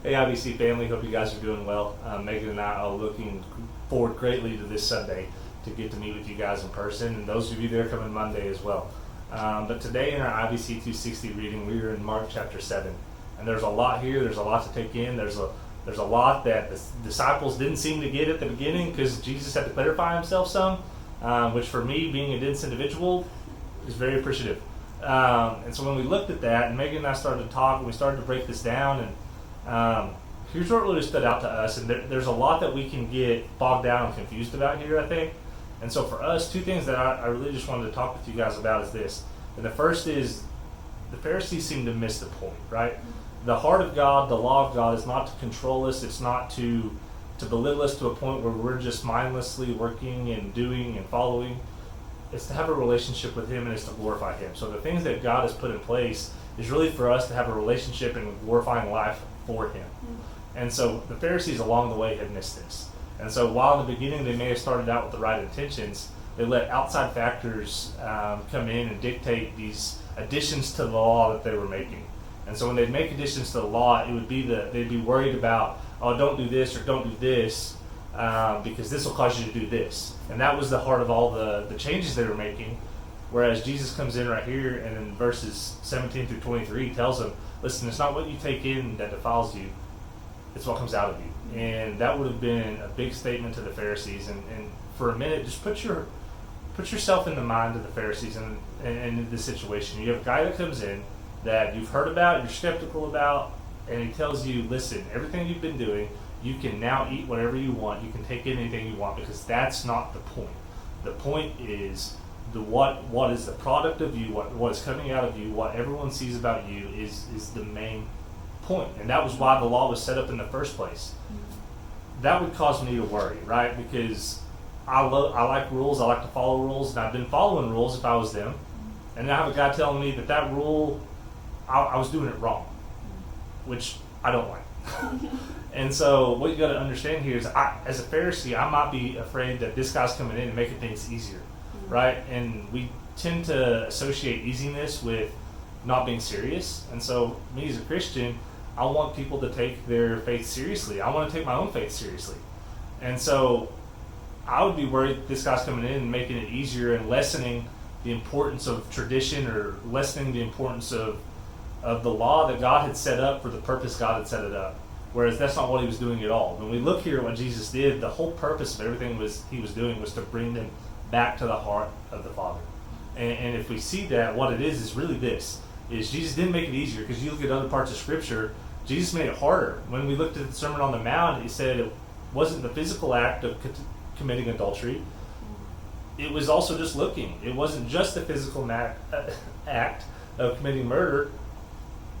Hey, IBC family, hope you guys are doing well. Megan and I are looking forward greatly to this Sunday to get to meet with you guys in person, and those of you there coming Monday as well. But today in our IBC 260 reading, we are in Mark chapter 7. And there's a lot here, there's a lot to take in, there's a lot that the disciples didn't seem to get at the beginning because Jesus had to clarify himself some, which for me, being a dense individual, is very appreciative. And so when we looked at that, and Megan and I started to talk, and we started to break this down, and here's what really stood out to us, and there's a lot that we can get bogged down and confused about here, I think. And so for us, two things that I really just wanted to talk with you guys about is this. And the first is, the Pharisees seem to miss the point, right? The heart of God, the law of God, is not to control us. It's not to belittle us to a point where we're just mindlessly working and doing and following. It's to have a relationship with Him, and it's to glorify Him. So the things that God has put in place is really for us to have a relationship and glorifying life for Him. And so the Pharisees along the way had missed this. And so while in the beginning they may have started out with the right intentions, they let outside factors come in and dictate these additions to the law that they were making. And so when they'd make additions to the law, it would be they'd be worried about, oh, don't do this or don't do this because this will cause you to do this. And that was the heart of all the changes they were making. Whereas Jesus comes in right here and in verses 17 through 23 tells them, listen, it's not what you take in that defiles you, it's what comes out of you. And that would have been a big statement to the Pharisees. And for a minute, just put yourself in the mind of the Pharisees and in this situation. You have a guy that comes in that you've heard about, you're skeptical about, and he tells you, listen, everything you've been doing, you can now eat whatever you want, you can take in anything you want, because that's not the point. The point is what is the product of you, what is coming out of you, what everyone sees about you is the main point. And that was why the law was set up in the first place. That would cause me to worry, right? Because I like rules, I like to follow rules, and I've been following rules if I was them. And I have a guy telling me that rule, I was doing it wrong, which I don't like. And so what you got to understand here is, as a Pharisee, I might be afraid that this guy's coming in and making things easier, right? And we tend to associate easiness with not being serious. And so me as a Christian, I want people to take their faith seriously. I want to take my own faith seriously. And so I would be worried this guy's coming in and making it easier and lessening the importance of tradition or lessening the importance of the law that God had set up for the purpose God had set it up. Whereas that's not what He was doing at all. When we look here at what Jesus did, the whole purpose of everything He was doing was to bring them back to the heart of the Father. And if we see that, what it is really this, is Jesus didn't make it easier, because you look at other parts of Scripture, Jesus made it harder. When we looked at the Sermon on the Mount, He said it wasn't the physical act of committing adultery. It was also just looking. It wasn't just the physical act of committing murder.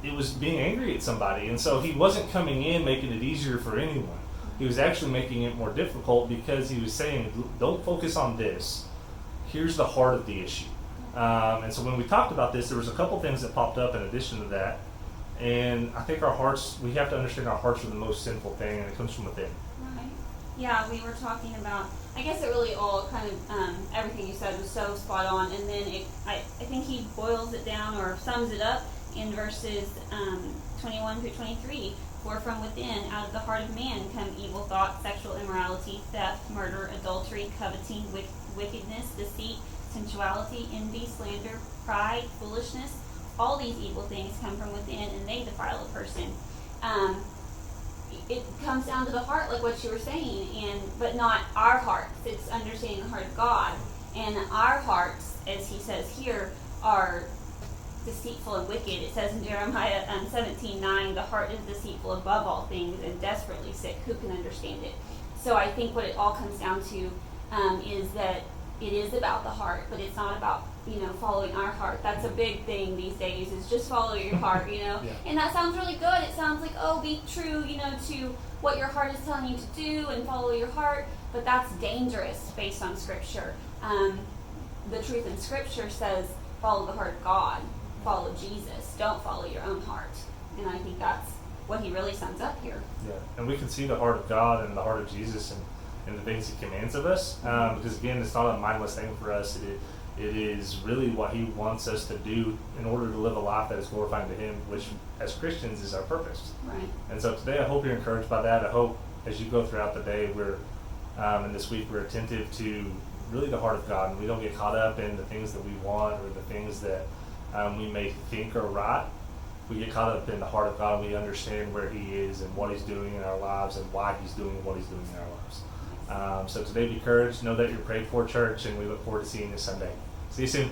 It was being angry at somebody. And so He wasn't coming in making it easier for anyone. He was actually making it more difficult, because He was saying, don't focus on this. Here's the heart of the issue. And so when we talked about this, there was a couple things that popped up in addition to that. And I think our hearts, we have to understand our hearts are the most sinful thing, and it comes from within. Right. Yeah, we were talking about, I guess it really all kind of, everything you said was so spot on. And then I think he boils it down or sums it up in verses 21 through 23. For from within, out of the heart of man, come evil thoughts, sexual immorality, theft, murder, adultery, coveting, wickedness, deceit, sensuality, envy, slander, pride, foolishness. All these evil things come from within, and they defile a person. It comes down to the heart, like what you were saying, but not our hearts. It's understanding the heart of God. And our hearts, as he says here, are deceitful and wicked. It says in Jeremiah 17:9, the heart is deceitful above all things and desperately sick. Who can understand it? So I think what it all comes down to is that it is about the heart, but it's not about following our heart. That's a big thing these days, is just follow your heart, Yeah. And that sounds really good. It sounds like, oh, be true, to what your heart is telling you to do and follow your heart, but that's dangerous based on Scripture. The truth in Scripture says follow the heart of God, follow Jesus, don't follow your own heart. And I think that's what he really sums up here. Yeah, and we can see the heart of God and the heart of Jesus and the things He commands of us, because again, it's not a mindless thing for us. It is really what He wants us to do in order to live a life that is glorifying to Him, which as Christians is our purpose. Right. And so today I hope you're encouraged by that. I hope as you go throughout the day, and this week we're attentive to really the heart of God, and we don't get caught up in the things that we want or the things that we may think are right. We get caught up in the heart of God, and we understand where He is and what He's doing in our lives and why He's doing what He's doing in our lives. So today be encouraged. Know that you're prayed for, church, and we look forward to seeing you Sunday. See you soon.